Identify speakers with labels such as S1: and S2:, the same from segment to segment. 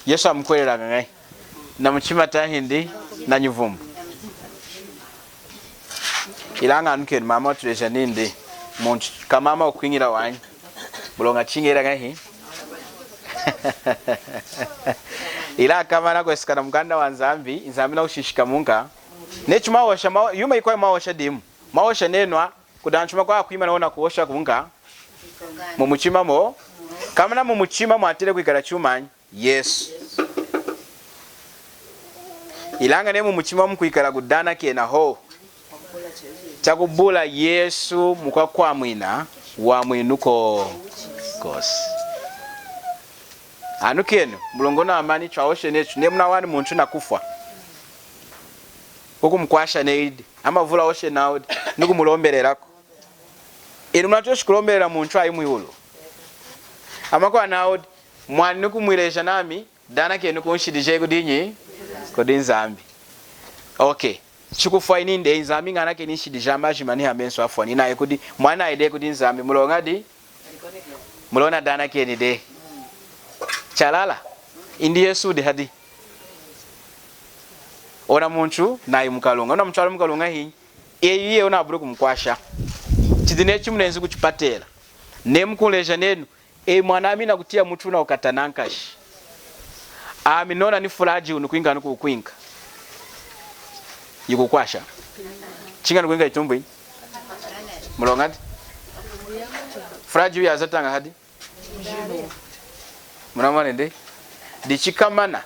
S1: Yesu amkwelera ngai na mchima tahindi na nyuvumbu ilanga anuken mama turesha nindi muntu kamama okwingira wanyi bulonga chingera ngai ila kama na kwesikana muganda wa nzambi na ushishika munga nechuma washa yuma ikwa mawasha dimu mawasha nenwa kudanchuma kwa kwima naona kuosha kunga mu muchima mo kama na mu muchima mwatire kwikara chumanyi Yesu ilanga ne mu muchima mukwikara kudana kena ho chakubula Yesu mukwa mwina wa mwinuko kosi anukeno mulongo na amani chaoshe nechu nemuna wani muntu nakufa okumkwasha neidi amavula oshe naudi nikumulombererako iri mnatoshi kulomberera muntu ayi muyulo amakwa naudi mwani nikumwiresha nami dana kenu kunshidije kudinyi kudinzambi okay chikufa ininde inzambi ngana ke nishidije amaji mani hamenso afwani naye kudi mwana ide kudinzambi mulonga di mulona dana keni de chalala indi Yesu de hadi ona muntu nayi mukalunga ona mutwala mukalunga hi eyiye ona abure kumkwasha chidine chimunenzi kuchipatela nemkuleja nenu mwana amina kutia mutu na ukatanankashi aminona ni fulaji unukwinga nukukwinga yikukwasha chinga nukwinga itumbu mulongati fulaji yazatanga hadi munamane ndi dichikamana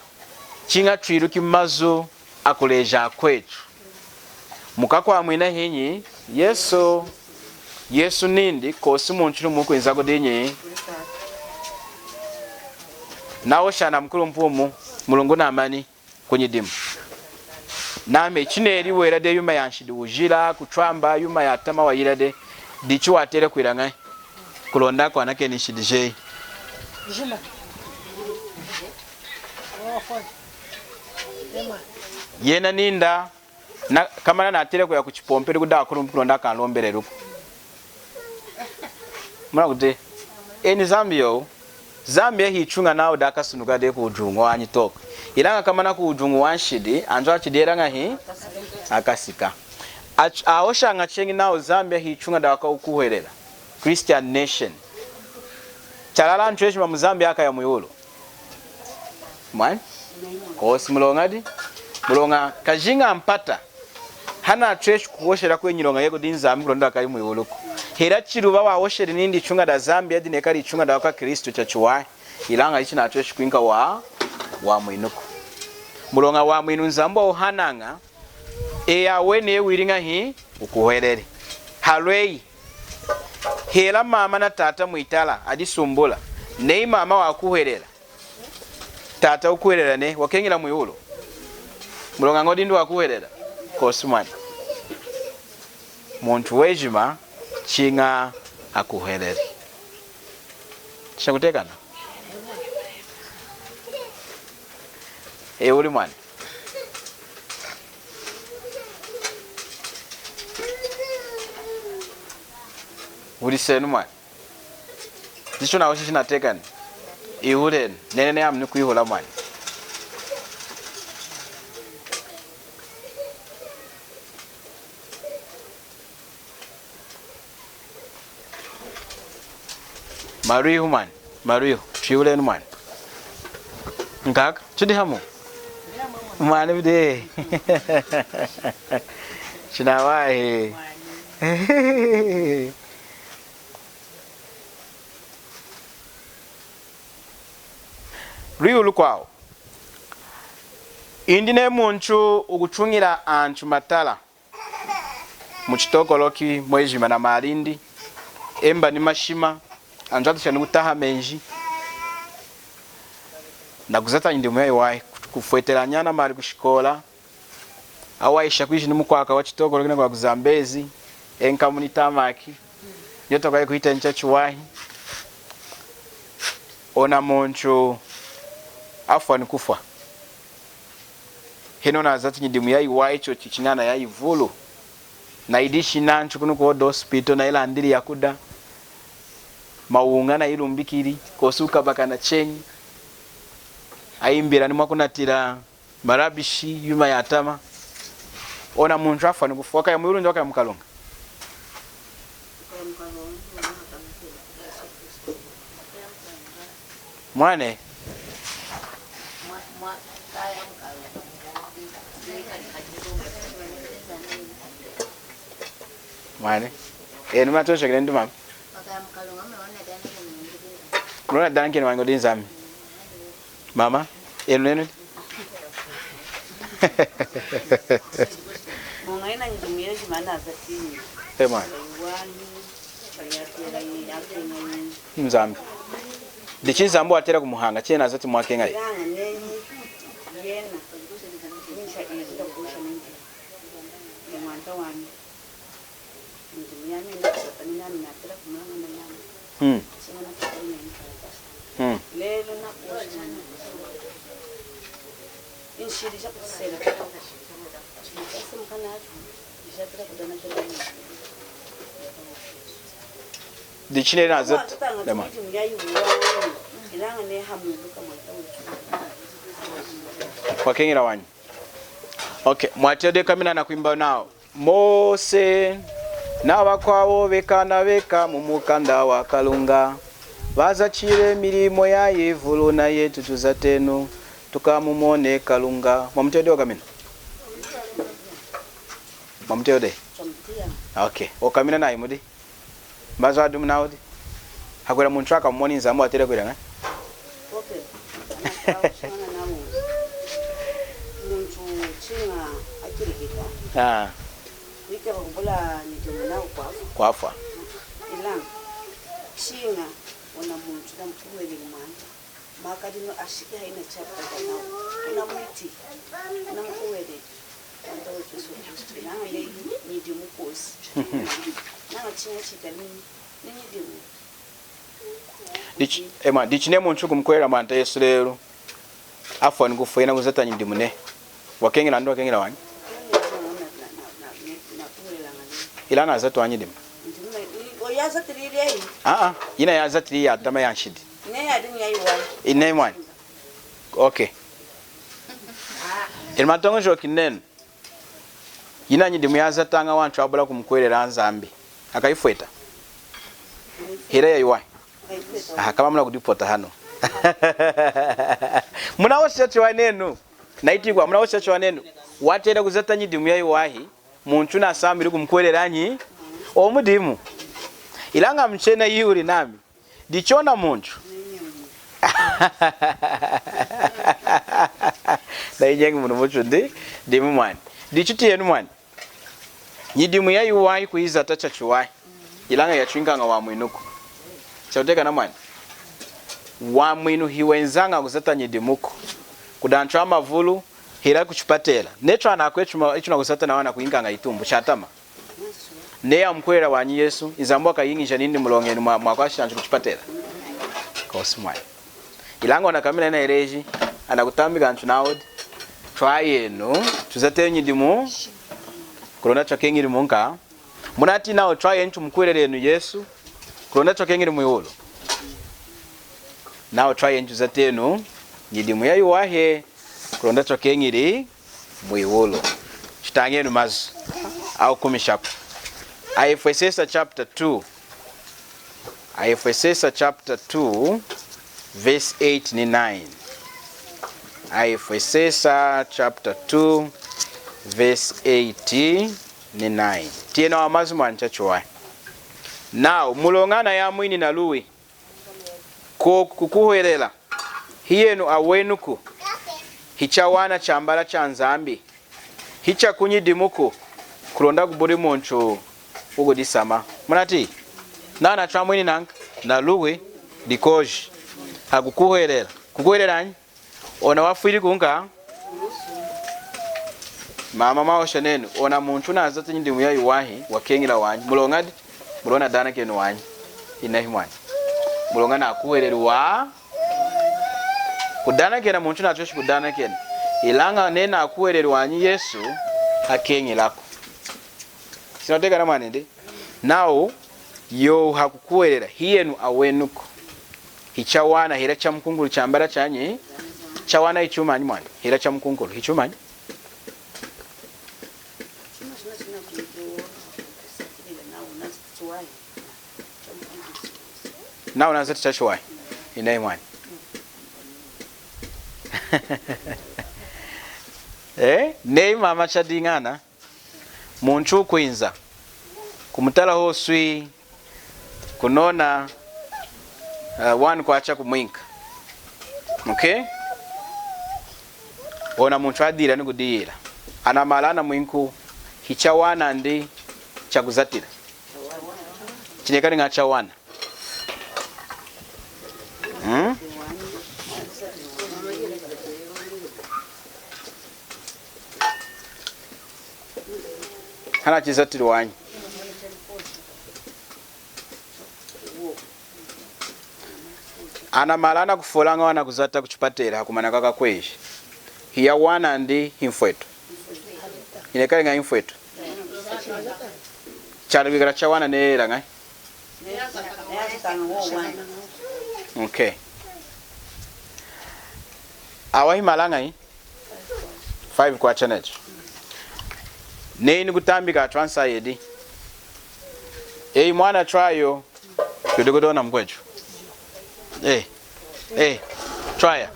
S1: chinga twiruki mazo akuleja kwetu mukakwa mwina hinyi Yesu nindi kosi muntu mukwenza kodinyi nawo shana mkulu mpumu mulungu na amani kwenye dimu name chineri wera de yuma yanshidi ujira kutwamba yuma yatama wayirade dichu watere kwiranga kulonda kwa nake nishidije yena ninda na kamana na atere kwa kuchipompere kuda kulonda kan lombere ruko mwana kude eni Zambia hichunga nao daka sunuga de kujungu wanyi toka ilanga kama na kujungu wanshidi anjo achidera ngahi akasika aosha ngachengi nao Zambia hichunga daka ukuherera Christian nation chalala nchweshi mu Zambia aka ya muyolo mwan kosi mulonga kajinga ampata hana chweshi kuoshera kwenyilonga yego dinzambi kulonda kai muyolo hera chiruba waoshere nindi chunga da Zambia dine kali chunga da kwa Kristo chachuwa ilanga ichi na chweshi kwinka wa mwinuko mulonga wa mwinu nzambo ohananga eya wene wiringa hi ukuherere halwei hela mama na tata muitala adisumbula nei mama wa kuherera tata ukuherera ne wakengila muyulo mulonga ngodi ndo akuherera kosumani muntu wejima chinga akuherere chakutekana uli mwana uli senu mwana ndicho nawo chinatekana ihulen nene amni kuihola mwana Marihu chiulen mwana ngaka chidi hamu mwana bide chinawahi riulu kwao indine muntu ukuchungira anchu matala muchitokoloki mwejima na malindi emba ni mashima anjatu chani utaha menji na kuzata ndi mwe wai kufuetera nyana mali kushikola awaisha kwishi ni mukwaka wa chitokoloki kwa kuzambezi enka munitamaki yoto kwa kuita nchachu wahi ona muntu afwa ni kufa hino na zati nyidimu ya iwaicho chichinana ya ivulu na idishi nanchu kunu kwa hospital na ila andiri ya kuda maunga na ilumbikiri kosuka bakana chenyi aimbira ni mwakunatira marabishi yuma yatama ona muntu afa nikufoka ya mwiru ndoka ya mkalonga mwane mwane numa tosha kile ndu mama Mwana danke ni wango dinzami mama nenu
S2: Mungaina njimire jimana zatini.
S1: Ema. Mzambi. Dichi zambo atera kumuhanga chena azati mwakenga.
S2: Yanga nenyi yena. Nisha izida kusha ningi. Yamanta wani. Njimia mina satani nami natera kumanga na nami. Sina tatani nami karatasa. Lelo na kusha nami. Inshirisha kusela.
S1: Dichine na zat dama wakengira wanyu okay mwatede kamina na kuimba nao Mose n'abakwawo bekana beka mu mukanda wa Kalunga bazacire mirimo ya Yevulu na yetu tuzateno tukamumone Kalunga mwamtede kamina Mamteo okay okamina nayi mudi mbazo adu mnaudi hakwera muntu aka mmoni nzamu atere kwera nga
S2: okay muntu chinga akirikita wike bakubula nijumuna
S1: kwafa
S2: ilang chinga ona muntu namkuwele mwana makadino ashike haina chapa nawo una mwiti namkuwele
S1: Dichine muntu kumkwera manta Yesu lero afwa ngufuyina kuzata nyindimune wakengera ndo wakengera wanyi ilana azatu wanyidim ina ya azatiri ya dama ya nshidi ine mwani okay ilmatongo jokinene yina nyidimu yazatanga wantu abula kumkwerera nzambi akaifweta hira yayiwa kama mna kudipota hano muna woshacho wanenu naitigwa muna woshacho wanenu watera kuzata nyidimu yayiwahi muntu nasambiri kumkwerera nyi omudimu ilanga mchena yuri nami dichona muntu daijenga muno muchundi dimu mwani dichuti yenu mwani nyidimu ya yuwai kuiza tacha chuwai ilanga ya chwinganga wa mwinuku chauteka na mwani wa mwinu hiwenzanga kuzata nyidimuku kudanchwa mavulu hira kuchupatela necho anakwechu ichuna kuzata na wana kuinganga itumbu chatama neya mkwera wanyi Yesu izambwa kayingisha nindi mulongeni mwakwasha anchu kuchupatela kosmai ilanga ona kamina na ereji anakutambika anchu naodi twayenu tuzate nyidimu kulonda chakengiri munka munati nawo try enchu mkwererenu Yesu kulonda chakengiri muyolo nawo try enchu zatenu nyidimu yayi wahe kulonda chakengiri muyolo chitangenu mazu au kumishapo Efesesa chapter 2 Efesesa chapter 2 verse 8 ni 9 Efesesa chapter 2 verse 8 ni 9 tiena wa mazuma nchachuwa now mulongana ya mwini na luwi kukuhuelela hiyenu awenuku hicha wana chambala cha nzambi hicha kunyidimuku kulonda kuburi moncho ugo disama munati na chamwini nanka na luwi dikoji hakukuhuelela kukuhuelela nyi ona wafiri kunga mama maosha nenu ona muntu nazata nyindimu yayi wahi wakengila wanyi mulongadi mulona dana kenu wanyi inahi mwanyi mulongana akuhererwa kudana kena muntu nachoshi kudana kena ilanga nena akuhererwa wanyi Yesu hakengilako sinoteka na mwanende now yo hakukuwerera hiyenu awenuko hichawana hira cha mkunguru chambara chanyi chawana ichumanyi mwana hira cha mkunguru hichumanyi na unazati chachwai inai mwana nei mama chadingana muntu kwinza kumutala hoswi kunona one kwacha kumwinka okay ona muntu adira nikudira ana malana mwinku hichawana ndi chakuzatira chinekani ngachawana hana chizatiri wanyi ana malana kufolanga wana kuzata kuchipatera hakumana kaka kweshi hiya wana ndi himfwetu inekali nga himfwetu charibigara cha wana neera ngai okay awahi malanga hii 5 kwa chanecho neni kutambika transfer yedi mwana trial kudogodona mkwecho try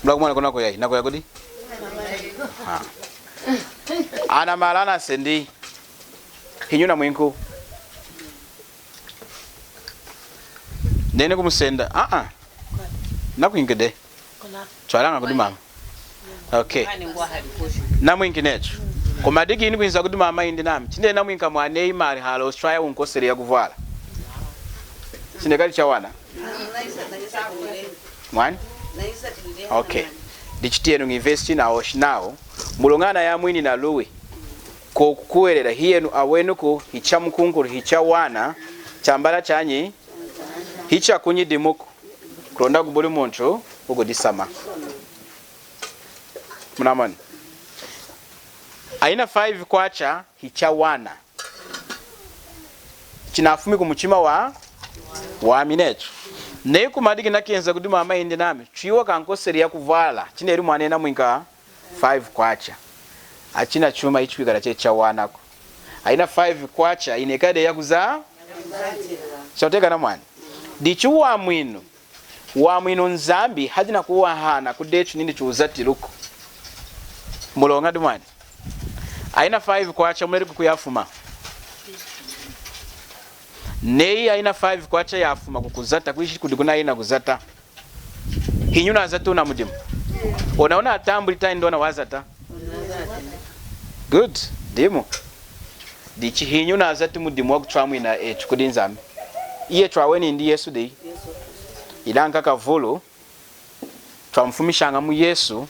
S1: Black mwana kuna koyai na koyagodi ana malana sendi hinyuna mwinku nene kumusenda nakuingede twalanga kudi mama okay na mwinki necho komadiki ini kwinza kudi mama indi nami chinde na mwinka mwane imari hala Australia unkoseri ya kuvala chinde kali chawana mwani okay dichitienu investi na oshinao mulongana ya mwini na luwe ko kuwerera hiyenu awenuko hicha mkunguru hicha wana chambala chanyi hicha kunyidimuko kuronda kubuli muntu ugo disama munamani aina 5 kwacha hicha wana chinafumi kumuchima wa minecho nei kumadiki nakenza kuti mama indi nami chiwa kankoseri ya kuvala chineri mwanena mwinka 5 kwacha achina chuma ichwikala checha wanako aina 5 kwacha inekade ya kuza choteka na mwani dichu wa mwinu nzambi hadina kuwa hana kudechu nindi chuzati luko mulonga dumani aina 5 kwacha mweri kukuyafuma nei aina 5 kwacha yafuma kukuzata kuishi kudiguna aina kuzata hinyuna azatu na mudimu onaona atambuli tai ndona wazata good demo dichi hinyuna azatu mudimu wa kuchwamu ina chukudinzami iye chwaweni ndi Yesu dei ilanga kavulu twamfumishanga mu Yesu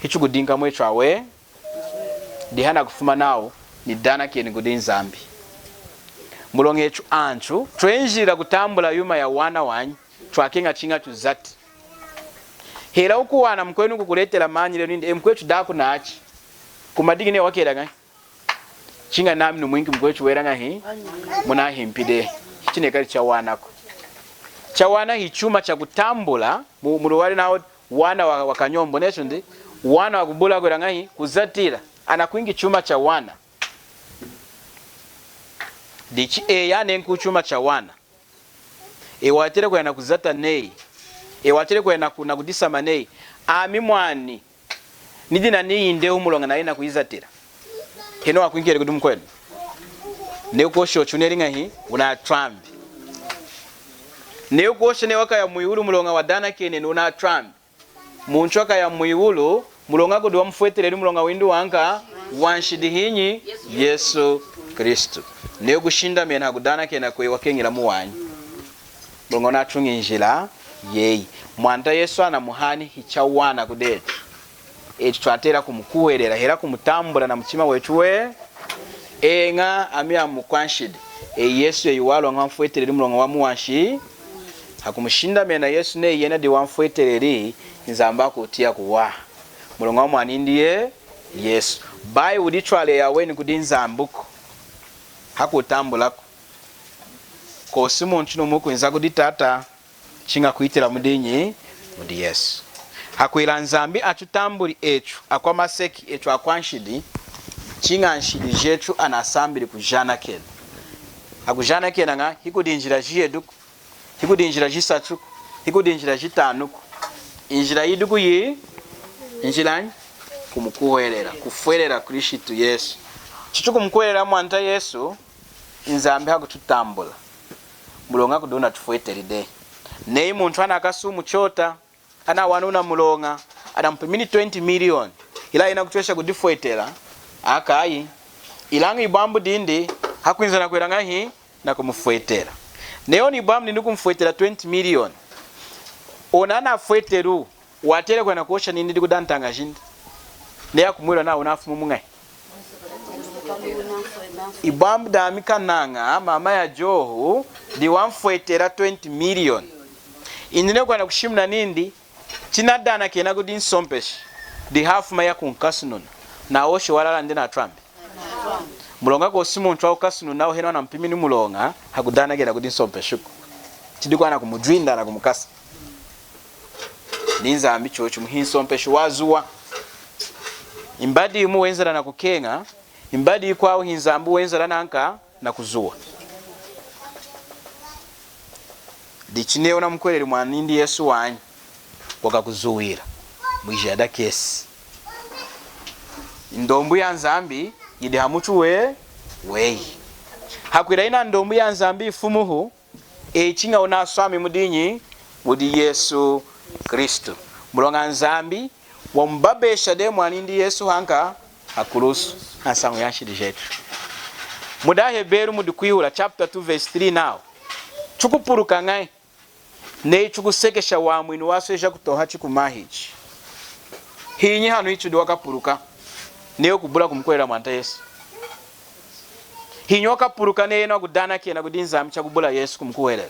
S1: hichukudinga mwe chwawe dihana kufuma nao ni dana kieni kudinzambi mulongechu anchu twenjira kutambula yuma ya wana wanyi twakinga chinga chuzati hera ukuwana mkwenu kukuletela manyi leo nindi mkwechu daku naachi kumadigi ne wakera ngai chinga nami numwingi mkwechu weranga hii muna himpide chine kali cha wanako cha wana hichuma cha kutambula muluwali nao wana wakanyombo necho ndi wana wakubula weranga hii kuzatira anakuingi chuma cha wana dichi yane nkuchuma cha wana watire kwena kuzata nei watire kwena kuna kudisama nei ami mwani nidina niinde umulonga naina kuizatira heno wakuingire kudumu kwenu neukosho chuneringa hii una trambi neukosho ne waka ya muiulu mulonga wadana kene una trambi munchoka ya muiulu mulonga kudu wamfuetere mulonga windu wanka wanshidi hinyi Yesu Kristo neyo gushinda mena kudana kena kwe wakengila muwanyi mulonga na chungi njila yeyi mwanda Yesu ana muhani hichawana kudete twatera kumukuwerera hera kumutambula na muchima wechuwe nga amia mukwanshidi Yesu yiwalo ngamfuetere mulonga wa muwanshi hakumushinda mena Yesu ne yena di wamfuetere nzamba kutia kuwa mulonga wa mwani ndiye Yesu bai udichwale yawe ni kudinza mbuko hakutambulako kosi muntu nomuku inza kuditata chinga kuitira mudinyi mudi Yesu hakwira nzambi atutambuli echu akwamaseki echu akwanshidi chinga nshidi jechu anasambiri kujana kena akujana kena nga hikudinjira jeduku hikudinjira jisatuku hikudinjira jitanuku injira yiduku yi injilani kumukuherera kufwerera Kristo Yesu chichu kumukuherera mwanta Yesu inzambi hakututambula mulonga kudona tufweteride nei muntu anakasumu chota ana wanuna mulonga adampimini 20 million ila ina kutwesha kudifwetera akayi ilanga ibambu dindi hakwinza na kwiranga hi na kumufwetera neo ni ibambu ndi kumfwetera 20 million onana fweteru watere kwa nakosha nindi dikudantanga jindi neya kumwira na unafumu mungai ibambu da mikananga mama ya Joho di wamfwetera 20 million inine kwa nakushimna nindi chinadana kena kudin sompesh di half maya kunkasunon na osho walala ndina trambi mulonga ko simuntu wa kasunu nawo heno na mpimini mulonga hakudana kena kudin sompesh tidikwa na kumujwinda na kumukasa ninza ambicho muhinsompesh wazuwa imbadi imu wenzera na kukenga imbadi ikwawo hinzambu wenzera nanka na kuzuwa dichineo na mkweleli mwanindi Yesu wanyi wakakuzuwira mwijada kesi ndombu ya nzambi yidi hamuchu weyi hakwira ina ndombu ya nzambi ifumuhu chinga unaswami mudinyi mudi Yesu Kristo mulonga nzambi wambabesha de mwanindi Yesu hanka akulusu asangu yanshidi jetu muda Heberu mudikwihula chapter 2 verse 3 now chukupuruka ngai ne chukusekesha wa mwinu wasweja kutoha chikumahichi hinyi hanu ichu diwakapuruka neyo kubula kumkwera mwanta Yesu hinyi wakapuruka neyo na kudana kena kudinza mcha kubula Yesu kumkuwele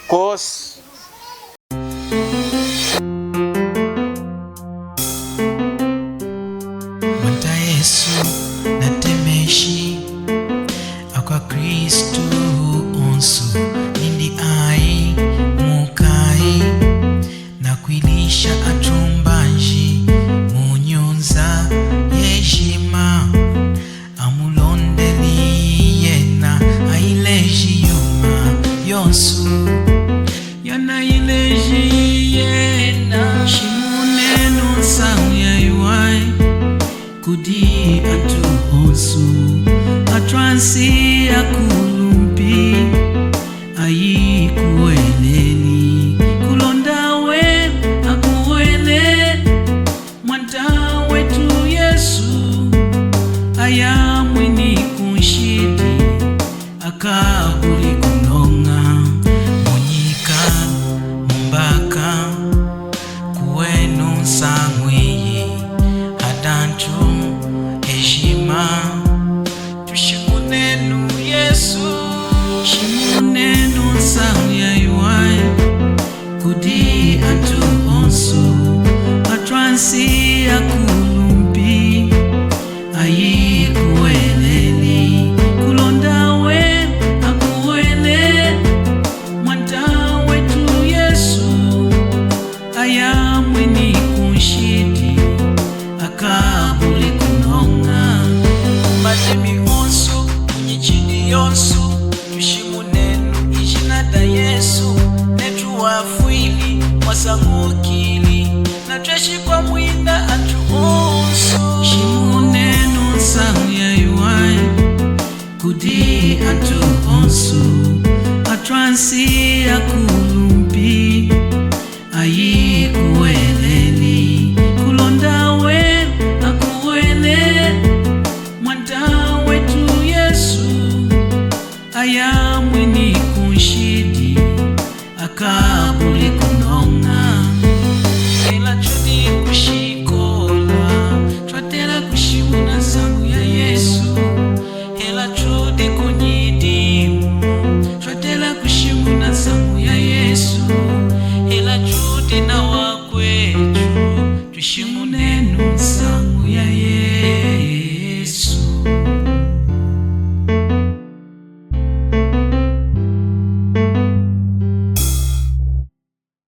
S1: kosi
S3: mwanta Yesu natemeshi akwa Kristo onsu nindi ai mukai na kwilisha atumbanji munyonza yeshima amulondeli yena aileji yuma yonsu yana ileji yena shimunenu sauya yuai kudi atu onsu atransi akulumpi ayi kueleli kulondawe akuele mwanta wetu Yesu aya mwini kunshidi akabuli kunonga munyika mbaka kuwenu sangweye adantu heshima tushimunenu Yesu shimunenu sauya yuai kudi atu onsu atransi akulumpi ayi kueleli kulondawe akuele mwanta wetu Yesu aya mwini kunshidi akabuli kunonga matemi onsu nyichidi yonsu tushimunenu ijinada Yesu netu wafwili mwasangukili na tweshikwa mwinda atu onsu shimunenu sauya yuai kudi atu onsu atransi akulumpi ayi kueleli kulondawe akuele mwanta wetu Yesu aya